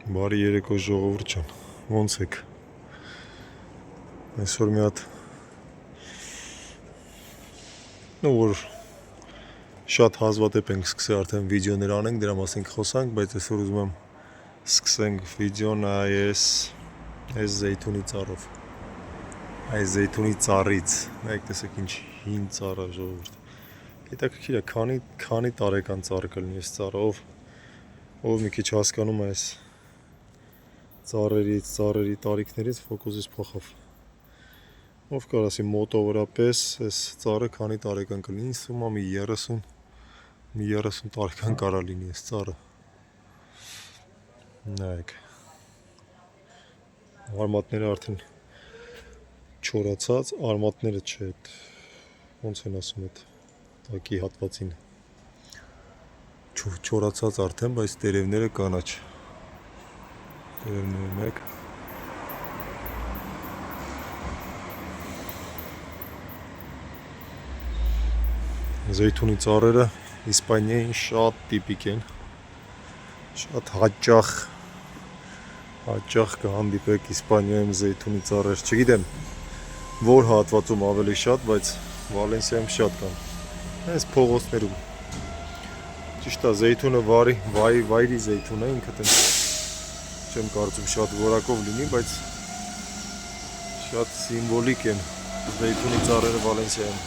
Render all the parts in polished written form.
Բարի երեկո ժողովուրդ ջան, ոնց եք։ Այսօր մի հատ որ շատ հազվադեպ ենք սկսել արդեն վիդեոներ անենք, դրա մասին կխոսանք, բայց այսօր ուզում եմ սկսենք վիդեոն այս զեյթունի ծառով։ Այս զեյթունի ծառից, նայեք տեսեք ինչ հին ծառ է ժողովուրդ։ Հետաքրքիր է, քանի տարեկան ծառ կլինի այս ծառը, ով մի քիչ հասկանում է այս ծառերի տարիքներից ֆոկուսից փոխավ։ Ով կար ասի մոտավորապես այս ծառը քանի տարեկան կլինի, ինձ թվում է մի 30 տարեկան կարա լինի այս ծառը։ Նայեք։ Արմատները արդեն չորացած, արմատները չէ, ոնց են ասում այդ տակի հատվածին։ Չորացած արդեն, բայց տերևները կանաչ։ Տերևները մեկ։ Զեյթունի ծառերը Իսպանիային շատ տիպիկ են, շատ հաճախ կհանդիպեք Իսպանիայում զեյթունի ծառեր, չգիտեմ որ հատվածում ավելի շատ, բայց Վալենսիայում շատ կան, այս փողոցներում, ճիշտ է զեյթունը վայրի զեյթուն է, ինքը տենց չեմ կարծում շատ որակով լինի, բայց շատ սիմվոլիկ են զեյթունի ծառերը Վալենսիայում։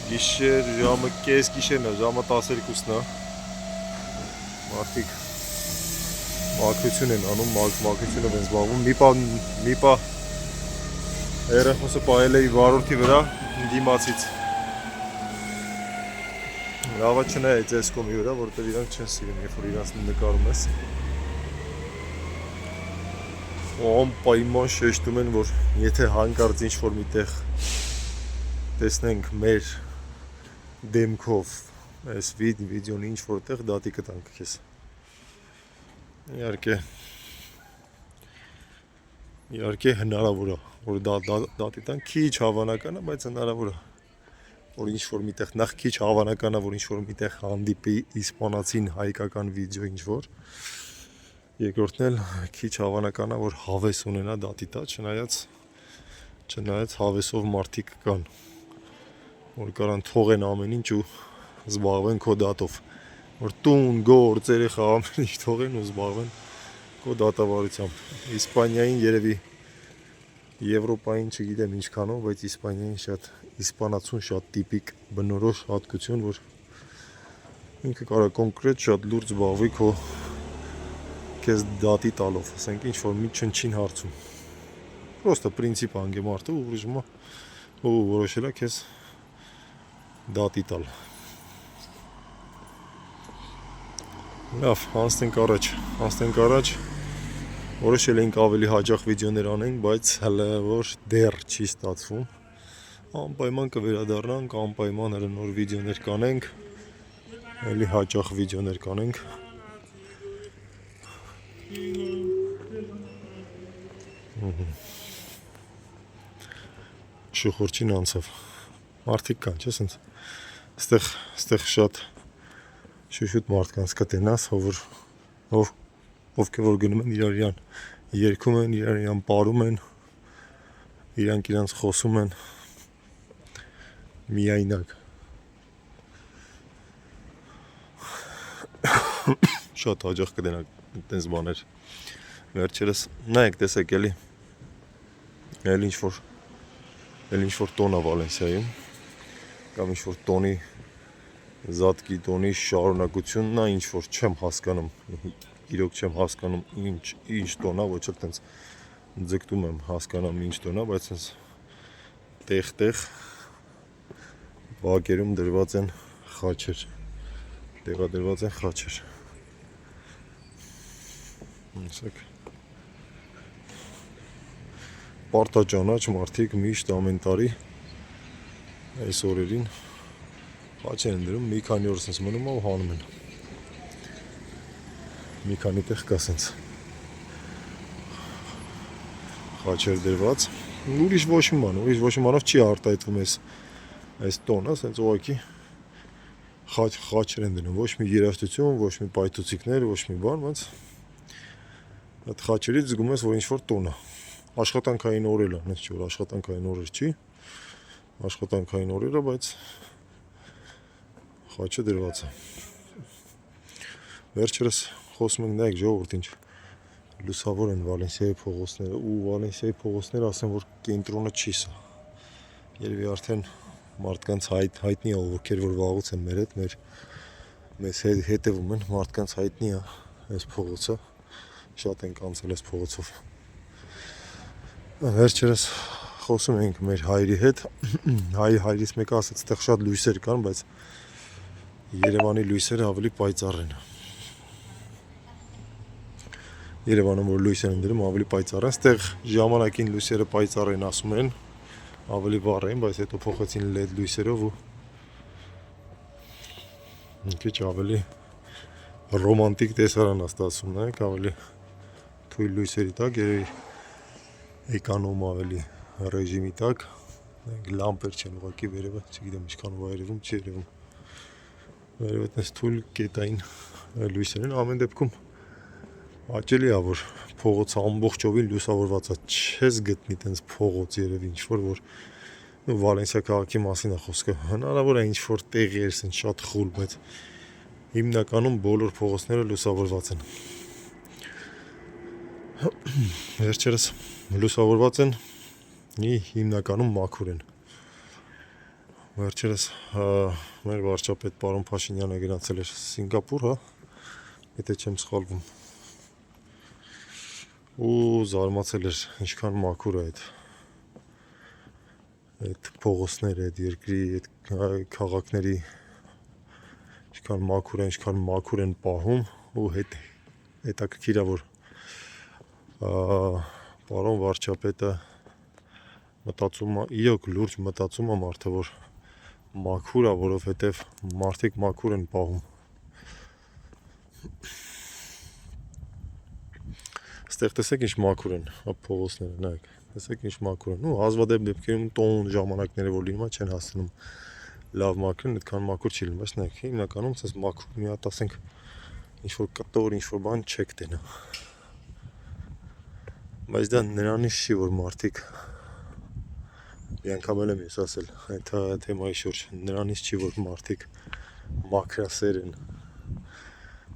Գիշեր ժամը կես գիշերն է, ժամը 12-ն է, մարդիկ մաքրություն են անում, մաքրությունով են զբաղվում, մի պա երեխոսը պահել էի վարորդի վրա դիմացից, լավա չնայեց այս կոմի վրա, որովհետև իրանք չեն սիրում, երբ որ իրանց նկարում ես, անպայման շեշտում են, որ եթե հանկարծ ինչ-որ միտեղ տեսնենք մեր դեմքով այս վիդեոն ինչ-որ տեղ դատի կտանք քեզ։ Իհարկե հնարավոր է, որ դատի տան քիչ հավանական է, բայց հնարավոր է, որ ինչ-որ միտեղ նախ քիչ հավանական է, որ ինչ-որ միտեղ հանդիպի իսպանացին հայկական վիդեո ինչ-որ, երկրորդն էլ քիչ հավանական է, որ հավես ունենա դատի տա, չնայած հավեսով մարդիկ կան, որ կարան թողեն ամեն ինչ ու զբաղվեն քո դատով, որ տուն, գործ, երեխա ամեն ինչ թողեն ու զբաղվեն քո դատավարությամբ։ Իսպանիային երևի Եվրոպային չգիտեմ ինչքանով, բայց Իսպանիային իսպանացուն շատ տիպիկ բնորոշ հատկություն, որ ինքը կարա կոնկրետ շատ լուրջ զբաղվի քեզ դատի տալով, ասենք ինչ որ մի չնչին հարցում։ Պրոստը պրինցիպ անգե մարդը ու որոշել է քեզ դատի տալ։ Լավ, անցնենք առաջ, որոշել էինք ավելի հաճախ վիդեոներ անենք, բայց հələ որ դեռ չի ստացվում, անպայման կվերադառնանք, անպայման հələ նոր վիդեոներ կանենք, էլի հաճախ վիդեոներ կանենք։ Շուխուրչին անցավ, մարդիկ կան, չէ՞ սենց, ստեղ շատ շուշուտ մարդկանց կտենաս, ովքեր որ գնում են իրան երգում են, իրան պարում են, իրանք խոսում են, միայնակ, շատ հաճախ կտենակ տենց բաներ, վերջերս, նայեք տեսեք էլի, էլ ինչ-որ տոն է Վալենսիայում, կամ ինչ-որ տոնի զատկի տոնի շարունակությունն է, ինչ-որ չեմ հասկանում, իրոք չեմ հասկանում ինչ տոն է, ոչ էլ տենց ձգտում եմ հասկանամ ինչ տոն է, բայց տենց տեղ բակերում դրված են խաչեր, տեղադրված են խաչեր, ասեք, պարտաճանաչ մարդիկ միշտ ամեն տարի այս օրերին խաչեր են դրում, մի քանի օր սենց մնում է ու հանում են, մի քանի տեղ կա սենց խաչեր դրված, ուրիշ ոչ մի բանով չի արտահայտվում այս տոնը, սենց ուղղակի խաչեր են դնում, ոչ մի երաժշտություն, ոչ մի պայթուցիկներ, ոչ մի բան, ոնց Այդ խաչերից զգում ես, որ ինչ-որ տոն է։ Աշխատանքային օրեր են, այս չէ որ աշխատանքային օրեր չի։ Աշխատանքային օրեր է, բայց խաչը դրված է։ Վերջերս խոսում ենք նայեք ժողովուրդ ինչ լուսավոր են Վալենսիայի փողոցները ու Վալենսիայի փողոցները ասեն որ կենտրոնը չի սա։ Երևի արդեն մարդկանց հայտնի է ովքեր որ վաղուց են մեր հետ, մեզ հետևում են, մարդկանց հայտնի է այս փողոցը, շատ ենք անցել այս փողոցով։ Վերջերս խոսում ենք մեր հայրի հետ, հայրից մեկը ասաց, այդտեղ շատ լույսեր կան, բայց Երևանի լույսերը ավելի պայծառ են։ Երևանում որ լույսեր են դրում ավելի պայծառ են, այստեղ ժամանակին լույսերը պայծառ են ասում են, ավելի վառ են, բայց հետո փոխեցին LED լույսերով ու մի քիչ ավելի ռոմանտիկ տեսարան է ստացվում, նայեք, ավելի թույլ լույսերի տակ, երևի էկոնոմ ավելի ռեժիմի տակ, լամպեր չեն ուղղակի վերևը, չգիտեմ ինչքան վայրերում չի երևում, վերևը այդպես թույլ կետային լույսեր են, ամեն դեպքում հաճելի է որ փողոցը ամբողջովին լուսավորված է, չես գտնի տենց փողոց երևի ինչ-որ որ Վալենսիա քաղաքի մասին է խոսքը, հնարավոր է ինչ-որ տեղեր են շատ խուլ, բայց հիմնականում բոլոր փողոցները լուսավորված են։ Վերջերս լուսավորված են, հիմնականում մաքուր են։ Վերջերս մեր վարչապետ պարոն Փաշինյանը գնացել էր Սինգապուր, հա, եթե չեմ սխալվում։ Ու զարմացել էր ինչքան մաքուր է այդ փողոցները, այդ երկրի, այդ քաղաքների ինչքան մաքուր են պահում ու հետաքրքիր է որ պարոն վարչապետը մտածում է, իրոք լուրջ մտածում է մարդը, որ մաքուր է, որովհետև մարդիկ մաքուր են պահում։ Այստեղ տեսեք ինչ մաքուր են փողոցները, նայեք, տեսեք ինչ մաքուր են։ Ու հազվադեպ դեպքերում տոն ժամանակները որ լինում է չեն հասնում լավ մաքրեն, այդքան մաքուր չի լինում, բայց նայեք, հիմնականում ցես մաքուր մի հատ ասենք ինչ որ կտոր, ինչ որ բան չեք տենա։ Բայց դա նրանից չի որ մարդիկ մի անգամ էլ եմ ես ասել այդ թեմայի շուրջ, նրանից չի որ մարդիկ մաքրասեր են։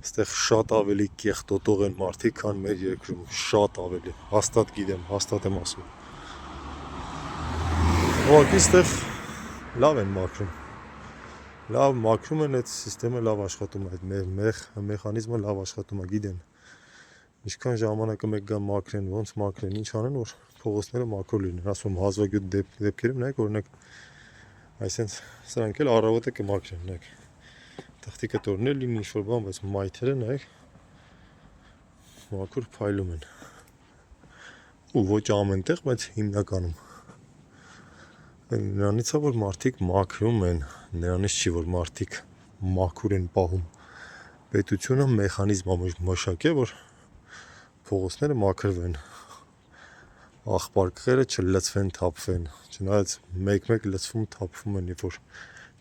Այստեղ շատ ավելի կեղտոտող են մարդիկ, քան մեր երկրում, շատ ավելի, հաստատ գիտեմ, հաստատ եմ ասում։ Ուղղակի այստեղ լավ են մաքրում, լավ մաքրում են, այդ սիստեմը լավ աշխատում է, այդ մեխանիզմը լավ աշխատում է, գիտեն, ինչքան ժամանակը մեկ գան մաքրեն, ոնց մաքրեն, ինչ անեն, որ փողոցները մաքուր լինեն, ասում հազվագյուտ դեպքերում, նայեք, օրինակ, այսենց սրանք էլ առավոտը կմաքրեն, նայեք։ Թղթի կտորներ լինի ինչ-որ բան, բայց մայթերը նայեք մաքուր փայլում են։ Ու ոչ ամենտեղ, բայց հիմնականում։ Նրանից է որ մարդիկ մաքրում են, նրանից չի որ մարդիկ մաքուր են պահում։ Պետությունը մեխանիզմ մշակել, որ փողոցները մաքրվեն, աղբարկղերը չլցվեն, թափվեն, չնայած մեկ-մեկ լցվում, թափվում են, երբ որ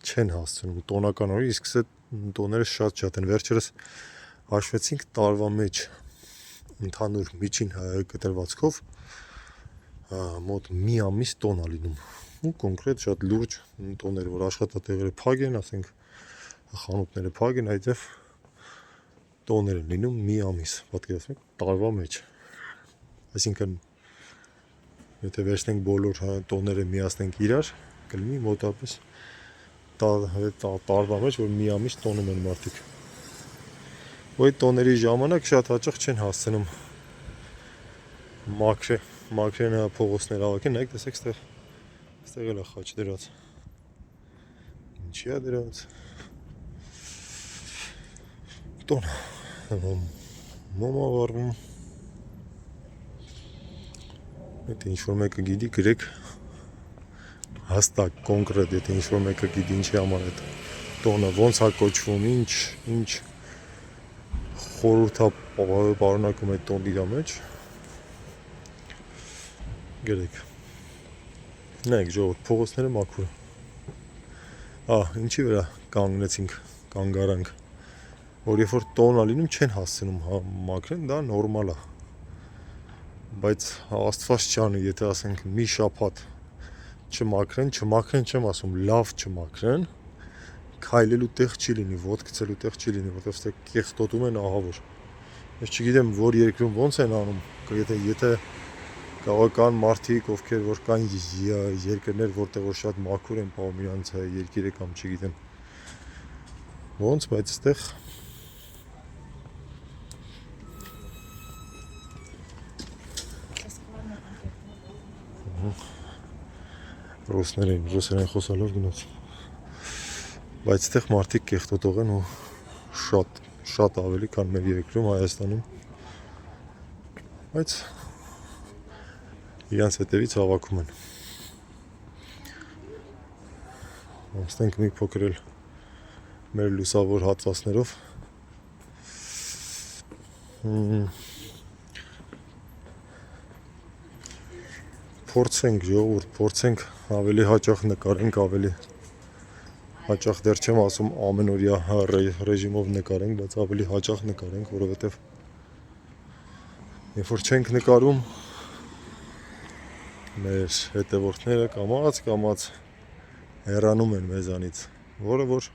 չեն հասցնում տոնական օրի, իսկ սա տոները շատ են։ Վերջերս հաշվեցինք տարվա մեջ ընդհանուր միջին կտրվածքով մոտ մի ամիս տոն է լինում։ Ու կոնկրետ շատ լուրջ տոներ, որ աշխատատեղերը փակ են, ասենք խանութները փակ են, այդտեղ տոներ են լինում մի ամիս, պատկերացնեք, տարվա մեջ։ Այսինքն եթե վերցնենք բոլոր տոները միացնենք իրար, կլինի մոտավորապես տարվա մեջ, որ մի ամիս տոնում են մարդիկ։ Ու այդ տոների ժամանակ շատ հաճախ չեն հասցնում մաքրեն փողոցներ հավաքեն, նայեք, տեսեք, այստեղ էլ է խաչ դրած։ Ինչի է դրած։ Տոն մոմա վառվում։ Եթե ինչ-որ մեկը գիտի, գրեք հաստատ, կոնկրետ, եթե ինչ-որ մեկը գիտի ինչի համար այդ տոնը ոնց է կոչվում, ինչ խորհուրդ է պարունակում այդ տոնն իր մեջ, գրեք։ Նայեք ժողովուրդ, փողոցները մաքուր են։ Ինչի վրա կանգ առանք, որ երբ որ տոն է լինում չեն հասցնում մաքրեն, դա նորմալ է։ բայց Աստված չանի, եթե ասենք մի շաբաթ չմաքրեն, չեմ ասում, լավ չմաքրեն, քայլելու տեղ չի լինի, ոտք գցելու տեղ չի լինի, որտեղ ստե կեղտոտում են ահավոր։ Ես չգիտեմ, որ երկրում ոնց են անում, եթե կան մարդիկ, ովքեր որ կան երկրներ, որտեղ որ շատ մաքուր են պահում իրանց երկիրը կամ չգիտեմ ոնց, բայց այդտեղ ռուսերեն խոսալով գնաց, բայց այդտեղ մարդիկ կեղտոտող են ու շատ ավելի քան մեր երկրում Հայաստանում, բայց իրանց հետևից հավաքում են։ Անցնենք մի փոքր էլ մեր լուսավոր հատվածներով։ Փորձենք ավելի հաճախ նկարենք, ավելի հաճախ դեռ չեմ ասում ամենօրյա ռեժիմով նկարենք, բայց ավելի հաճախ նկարենք, որովհետև երբ որ չենք նկարում, մեր հետևորդները կամաց հեռանում են մեզանից, որը որ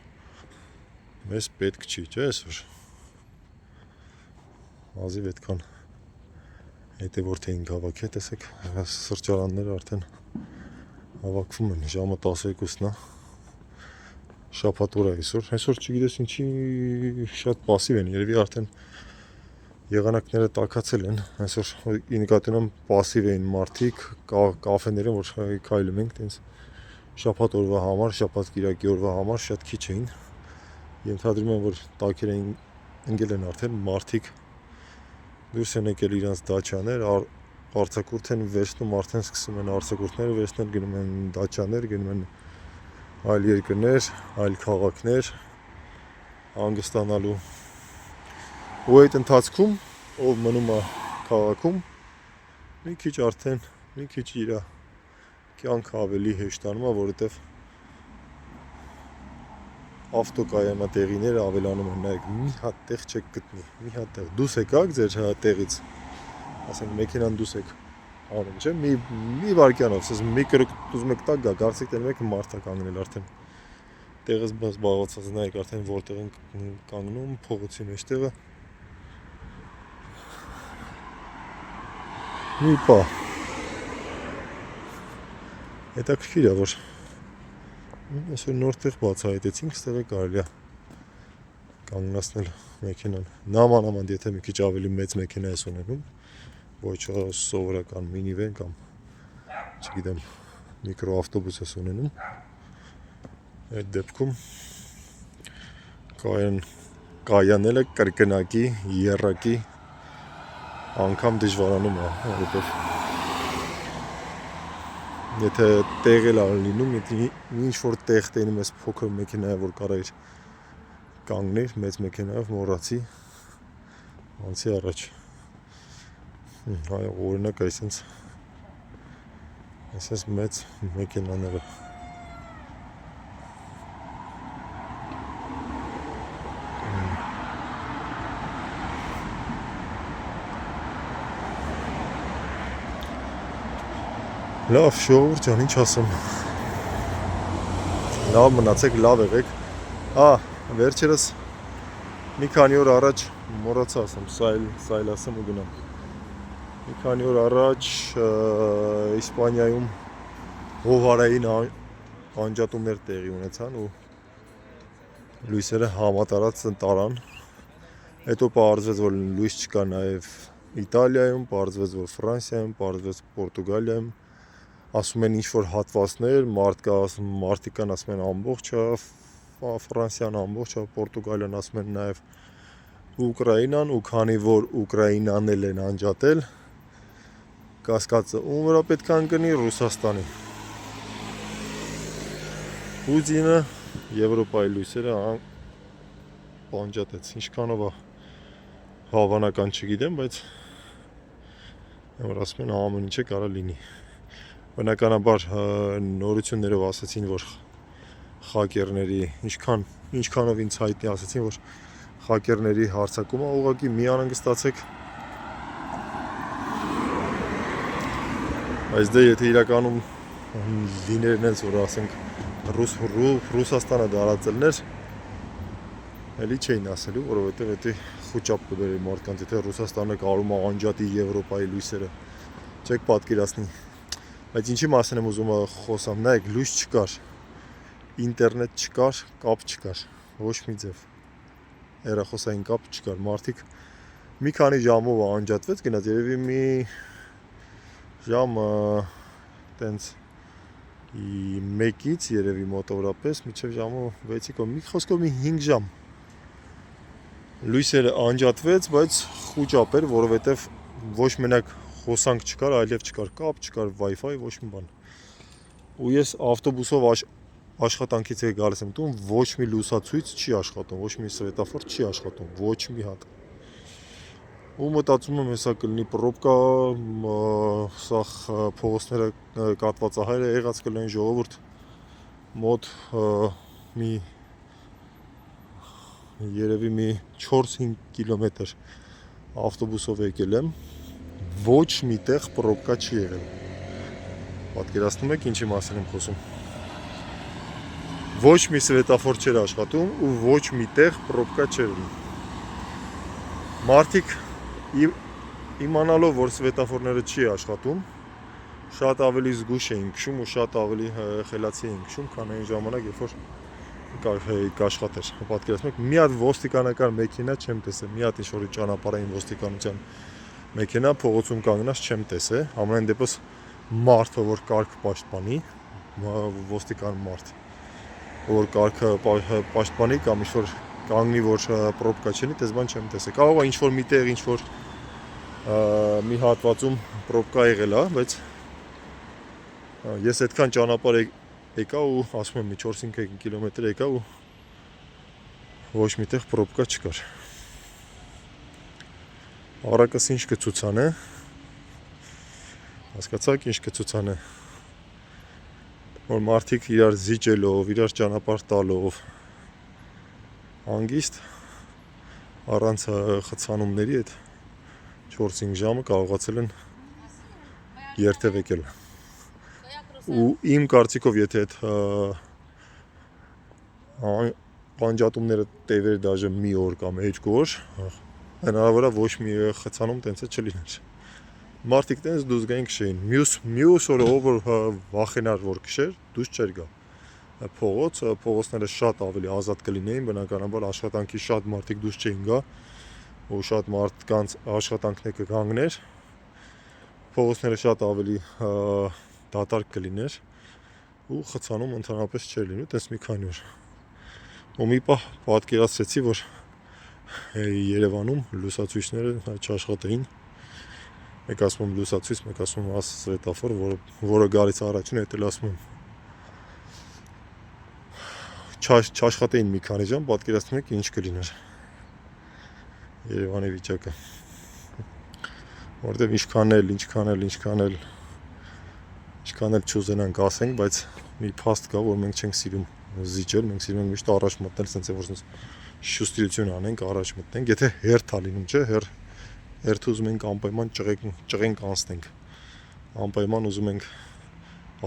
մեզ պետք չի, չէ՞ այսօր։ Ազիվ այդքան հետևորդ էինք հավաքել, տեսեք, սրճարանները արդեն հավաքվում են, ժամը 12-ն է, շաբաթ օր է այսօր չգիտես ինչի շատ պասիվ են, երևի արդեն եղանակները տաքացել են, այսօր ի նկատի ունեմ պասիվ էին մարդիկ, կաֆեներում որ քայլում ենք, տենց շաբաթ օրվա համար, շաբաթ կիրակի օրվա համար շատ քիչ էին։ Ենթադրում եմ, որ տաքեր էին ընկել են արդեն մարդիկ դուրս են եկել իրանց դաչաներ, արձակուրդ են վերցնում, արդեն սկսում են արձակուրդները վերցնել, գնում են դաչաներ, գնում են այլ երկրներ, այլ քաղաքներ հանգստանալու։ Ու այդ ընթացքում ով մնում է քաղաքում, մի քիչ իր կյանքը ավելի հեշտանում է, որովհետև ավտոկայանատեղիները ավելանում են, նայեք, մի հատ տեղ չեք գտնի, մի հատ տեղ, դուս եկաք ձեր տեղից, ասենք մեքենան դուս եք անում, չէ, մի վարկյանով, ասես մի կրոկ ուզում եք տակ գա, կարծեք տենում եք մարդ է կանգնել արդեն, տեղից զբաղվածած, նայեք արդեն որտեղ են կանգնում, փողոցի մեջտեղը, մի պա, հետաքրքիր է, որ այսօր նոր տեղ բացահայտեցինք, ստեղ է կարելի է կանգնացնել մեքենան, նամանավանդ եթե մի քիչ ավելի մեծ մեքենա ես ունենում, ոչ սովորական մինիվեն կամ չգիտեմ միկրոավտոբուս ես ունենում, այդ դեպքում կայանելը կրկնակի, եռակի անգամ դժվարանում է, որովհետև եթե տեղ էլ լինում, եթե ինչ-որ տեղ տենում ես փոքր մեքենայով, որ կարա իր կանգներ, մեծ մեքենայով մոռացի, անցի առաջ, օրինակ այսենց մեծ մեքենաները, լավ շողուր ջան, ինչ ասեմ, լավ մնացեք, լավ եղեք, վերջերս մի քանի օր առաջ մոռացա ասեմ, սայլ ասեմ ու գնամ, մի քանի օր առաջ Իսպանիայում հովարային անջատումներ տեղի ունեցան ու լույսերը համատարած տարան, հետո պարզվեց, որ լույս չկա նաև Իտալիայում, պարզվեց, որ Ֆրանսիայում, պարզվեց Պորտուգալիայում, ասում են ինչ-որ հատվածներ, մարդիկան ասում են ամբողջ է, Ֆրանսիան ամբողջ է, Պորտուգալիան ասում են նաև Ուկրաինան, ու քանի որ Ուկրաինան էլ են անջատել, կասկածը ում վրա պետք է ընկնի, Ռուսաստանի։ Պուտինը Եվրոպայի լույսերը անջատեց, ինչքանով է հավանական չգիտեմ, բայց որ ասում են ամեն ինչը կարա լինի։ Բնականաբար նորություններով ասացին, որ խակերների, ինչքանով ինձ հայտնի ասացին, որ խակերների հարձակումը ուղղակի մի անհանգստացեք, Բայց դե եթե իրականում լիներ նենց որ ասենք Ռուսաստանը դարածելներ էլի չէին ասելու, որովհետև դա խոճապ կբերի մարդկանց, եթե Ռուսաստանը կարում է անջատի Եվրոպայի լույսերը, չեք պատկերացնի։ Բայց ինչի մասին եմ ուզում խոսամ, նայեք, լույս չկար, ինտերնետ չկար, կապ չկար, ոչ մի ձև, հեռախոսային կապ չկար, մարդիկ մի քանի ժամով անջատվեց, գնաց երևի մի ժամ տենց 1-ից երևի մոտավորապես մինչև ժամը 6-ի կողմ, մի խոսքով մի 5 ժամ լույսերը անջատվեց, բայց խոճապ էր, որովհետև ոչ մենակ հոսանք չկար, այլև չկար կապ, չկար Wi-Fi, ոչ մի բան։ Ու ես ավտոբուսով աշխատանքից գալիս եմ տուն, ոչ մի լուսացույց չի աշխատում, ոչ մի սվետաֆոր չի աշխատում, ոչ մի հատ։ Ու մտածում եմ, հեսա կլինի պրոբկա, սա փողոցները կատվածահայր եղած կլինեն ժողովուրդ մոտ մի երևի մի 4-5 կիլոմետր ավտոբուսով եկել եմ, ոչ միտեղ պրոբկա չի եղել։ Պատկերացնում եք ինչի մասին եմ խոսում։ Ոչ մի սվետաֆոր չէր աշխատում ու ոչ միտեղ պրոբկա չէր։ Մարդիկ իմանալով, որ սվետաֆորները չի աշխատում, շատ ավելի զգուշ էին քշում ու շատ ավելի խելացի էին քշում, քան այն ժամանակ, երբ որ կաշխատեր։ Պատկերացնում եք, մի հատ ոստիկանական մեքենա չեմ տեսել, մի հատ ինչ-որ ճանապարհային ոստիկանության մեքենա փողոցում կանգնած չեմ տեսել, ամենայն դեպս մարդը, որ կարգ պաշտպանի, ոստիկան մարդ, որ կարգը պաշտպանի կամ ինչ-որ կանգնի, որ պրոբկա չլինի, դες բան չեմ տեսել։ Կարող է ինչ-որ միտեղ, ինչ-որ մի հատվածում պրոբկա եղել է, բայց ես այդքան ճանապարհ եկա ու ասում եմ 4-5 կիլոմետր եկա ու ոչ միտեղ պրոբկա չկար։ Առակս ինչ կցուցանե, հասկացաք ինչ կցուցանե, որ մարդիկ իրար զիջելով, իրար ճանապարհ տալով, հանգիստ առանց խցանումների այդ 4-5 ժամը կարողացել են երթև եկել։ Ու իմ կարծիքով, եթե այդ անջատումները տևեր դաժե մի օր կամ 2 օր, հնարավոր է ոչ մի խցանում տենց է չլիներ։ Մարդիկ տենց դուրս գային քշեին։ Մյուս օրը ով որ վախենար որ քշեր, դուրս չէր գա։ Փողոցները շատ ավելի ազատ կլինեին, բնականաբար աշխատանքի շատ մարդիկ դուրս չէին գա, ու շատ մարդկանց աշխատանքն կգանգներ, փողոցները շատ ավելի դատարկ կլիներ ու խցանում ընդհանրապես չէր լինի, տես մի քանի օր։ Ու մի պահ պատկերացրեցի, որ Երևանում լուսացույցները չաշխատեին, մեկ ասում եմ լուսացույց, մեկ ասում եմ սվետաֆոր, որը գալիս առաջին, հետո ասում եմ չաշխատեին մի քանի ժամ, պատկերացնում եք ինչ կլիներ Երևանի վիճակը, որտեղ ինչքան էլ չուզենանք ասենք, բայց մի փաստ կա, որ մենք չենք սիրում զիջել, մենք սիրում ենք միշտ առաջ մտնել, սենց է որ շուստիրություն անենք, առաջ մտնենք, եթե հերթ է լինում, չէ, հերթ ուզում ենք անպայման ճղենք անցնենք, անպայման ուզում ենք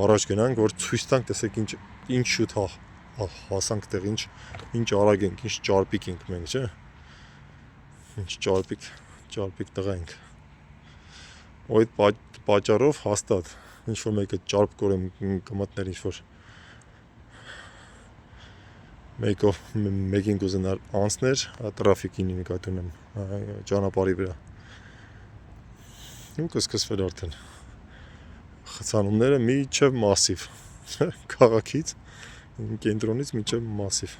առաջ գնանք, որ ցույց տանք, տեսեք ինչ շուտ հասանք տեղ, ինչ արագ ենք, ինչ ճարպիկ ենք մենք, չէ, ինչ ճարպիկ տղա ենք։ Ու այդ պատճառով հաստատ ինչ-որ մեկը ճարպ կորեմ կմտներ ինչ-որ մեկին կուզենար անցներ, տրաֆիկին նկատի ունեմ ճանապարհի վրա։ Ու կսկսվել արդեն խցանումները միջև մասիվ, քաղաքից, կենտրոնից միջև մասիվ։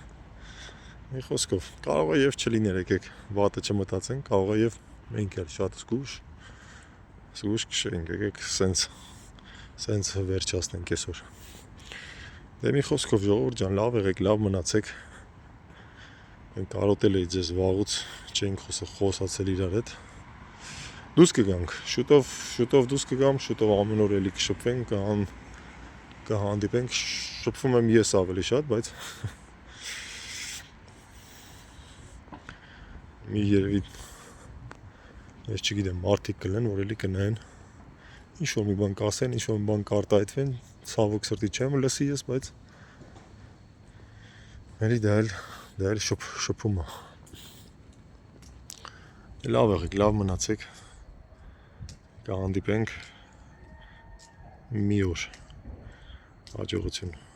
Մի խոսքով, կարող է եւ չլիներ, եկեք վատը չմտածենք, կարող է եւ մենք էլ շատ զգուշ քշենք, եկեք սենց վերջացնենք այսօր։ Դե մի խոսքով ժողովուրդ ջան, լավ եղեք, լավ մնացեք։ Մենք կարոտել էի ձեզ վաղուց, չենք խոսացել իրար հետ։ Դուրս կգանք, շուտով դուրս կգամ, շուտով ամեն օր էլի կշփվենք, կհանդիպենք, շփվում եմ ես ավելի շատ, բայց մի երևի ես չգիտեմ, մարդիկ կլեն, որ էլի կնայեն ինչ որ մի բան կասեն, ինչ որ մի բան կարտահայտվեն, ցավոք սրտի չեմ լսի ես, բայց էլի դա էլ շփում է։ Լավ եղեք, լավ մնացեք։ Կհանդիպենք մի օր։ Հաջողություն։